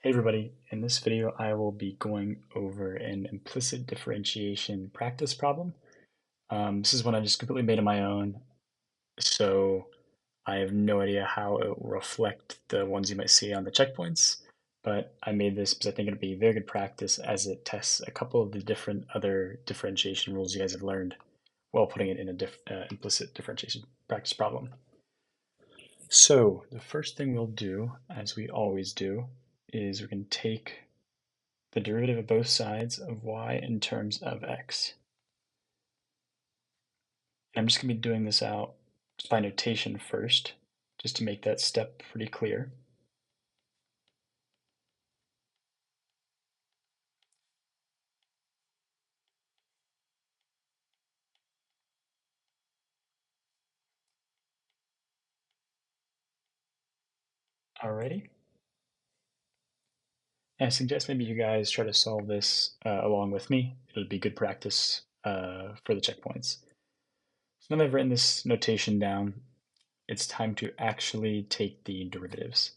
Hey everybody, in this video I will be going over an implicit differentiation practice problem. This is one I just completely made on my own, so I have no idea how it will reflect the ones you might see on the checkpoints, but I made this because I think it'll be very good practice as it tests a couple of the different other differentiation rules you guys have learned while putting it in a implicit differentiation practice problem. So the first thing we'll do, as we always do, is we can take the derivative of both sides of y in terms of x. And I'm just going to be doing this out by notation first, just to make that step pretty clear. Alrighty. And I suggest maybe you guys try to solve this along with me. It'll be good practice for the checkpoints. So now that I've written this notation down, it's time to actually take the derivatives.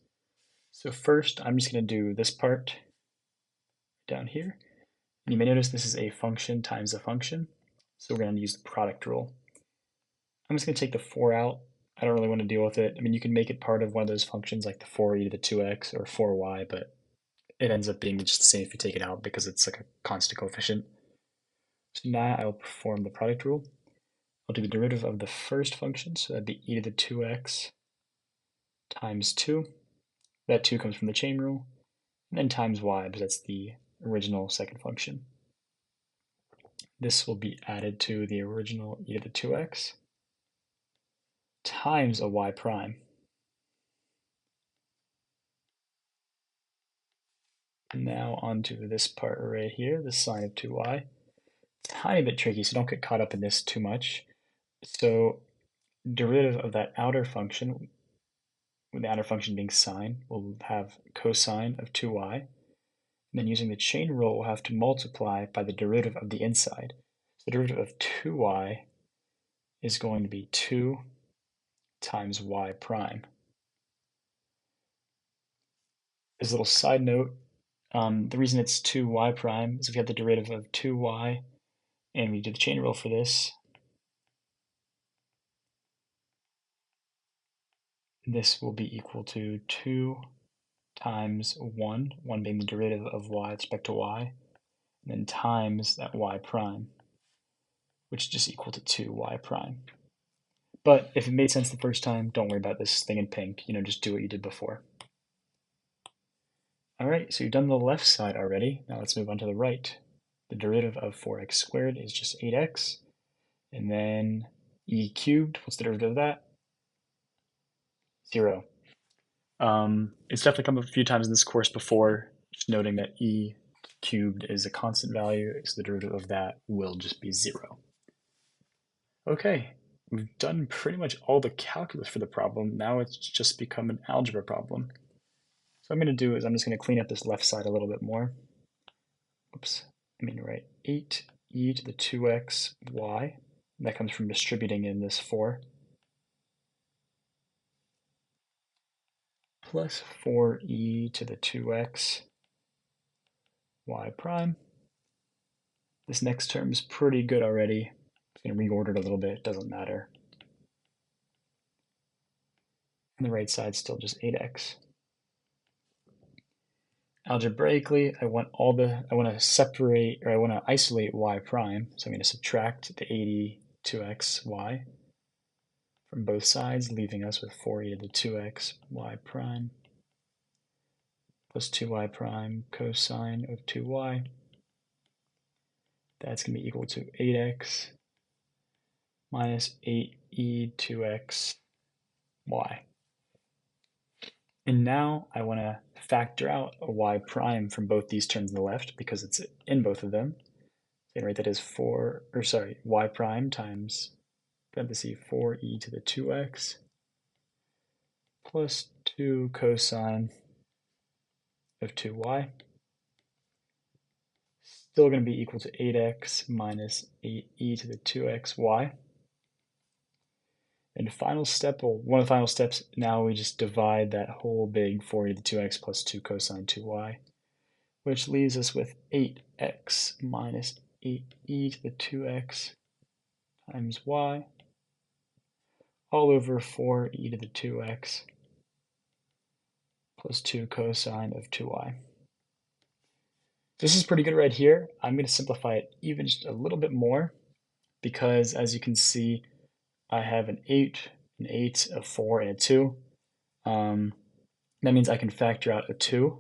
So first, I'm just going to do this part down here. And you may notice this is a function times a function. So we're going to use the product rule. I'm just going to take the 4 out. I don't really want to deal with it. I mean, you can make it part of one of those functions like the 4e to the 2x or 4y, but it ends up being just the same if you take it out because it's like a constant coefficient. So now I will perform the product rule. I'll do the derivative of the first function, so that'd be e to the 2x times 2. That 2 comes from the chain rule, and then times y, because that's the original second function. This will be added to the original e to the 2x times a y prime. Now onto this part right here, the sine of 2y. Tiny bit tricky, so don't get caught up in this too much. So derivative of that outer function, with the outer function being sine, we'll have cosine of 2y. And then using the chain rule, we'll have to multiply by the derivative of the inside. So the derivative of 2y is going to be 2 times y prime. As a little side note, the reason it's 2y prime is if we have the derivative of 2y and we do the chain rule for this, this will be equal to 2 times 1, 1 being the derivative of y with respect to y, and then times that y prime, which is just equal to 2y prime. But if it made sense the first time, don't worry about this thing in pink, just do what you did before. All right, so you've done the left side already. Now let's move on to the right. The derivative of 4x squared is just 8x, and then e cubed, what's the derivative of that? 0. It's definitely come up a few times in this course before, just noting that e cubed is a constant value, so the derivative of that will just be 0. Okay, we've done pretty much all the calculus for the problem. Now it's just become an algebra problem. So what I'm going to do is I'm just going to clean up this left side a little bit more. Oops, write 8e to the 2x y. That comes from distributing in this 4. Plus 4e to the 2x y prime. This next term is pretty good already. I'm going to reorder it a little bit, it doesn't matter. And the right side's still just 8x. Algebraically, I want to separate, or I want to isolate y prime, so I'm going to subtract the 82xy from both sides, leaving us with 4e to the 2x y prime plus 2y prime cosine of 2y. That's going to be equal to 8x minus 8e 2x y. And now I want to factor out a y prime from both these terms on the left because it's in both of them. So write that as y prime times parenthesis 4e to the 2x plus 2 cosine of 2y. Still going to be equal to 8x minus 8e to the 2xy. And final step, well, one of the final steps, now we just divide that whole big 4e to the 2x plus 2 cosine 2y, which leaves us with 8x minus 8e to the 2x times y all over 4e to the 2x plus 2 cosine of 2y. This is pretty good right here. I'm going to simplify it even just a little bit more because, as you can see, I have an 8, a 4, and a 2. That means I can factor out a 2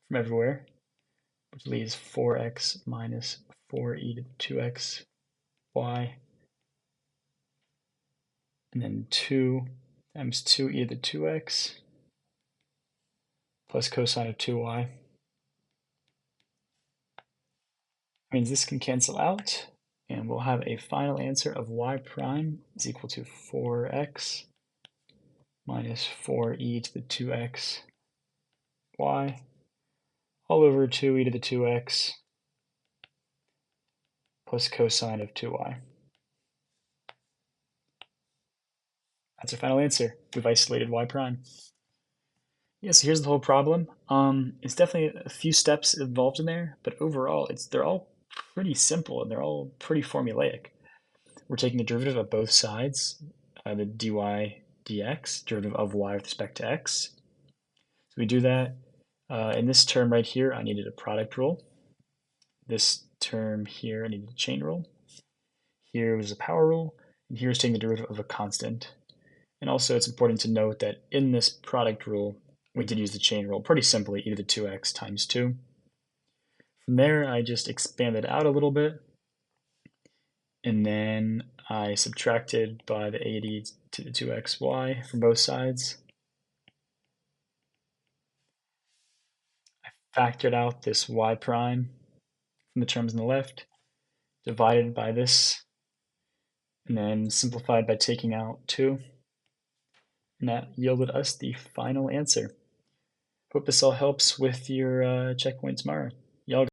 from everywhere, which leaves 4x minus 4e to the 2x y, and then 2 times 2e to the 2x plus cosine of 2y. Means this can cancel out, and we'll have a final answer of y prime is equal to 4x minus 4e to the 2x y all over 2e to the 2x plus cosine of 2y. That's our final answer. We've isolated y prime. Yeah, so here's the whole problem. It's definitely a few steps involved in there, but overall, they're all pretty simple and they're all pretty formulaic. We're taking the derivative of both sides, the dy dx, derivative of y with respect to x. So we do that. In this term right here, I needed a product rule. This term here, I needed a chain rule. Here was a power rule, and here's taking the derivative of a constant. And also, it's important to note that in this product rule, we did use the chain rule pretty simply, e to the 2x times 2. From there, I just expanded out a little bit, and then I subtracted by the 80 to the 2xy from both sides. I factored out this y prime from the terms on the left, divided by this, and then simplified by taking out 2. And that yielded us the final answer. Hope this all helps with your checkpoint tomorrow.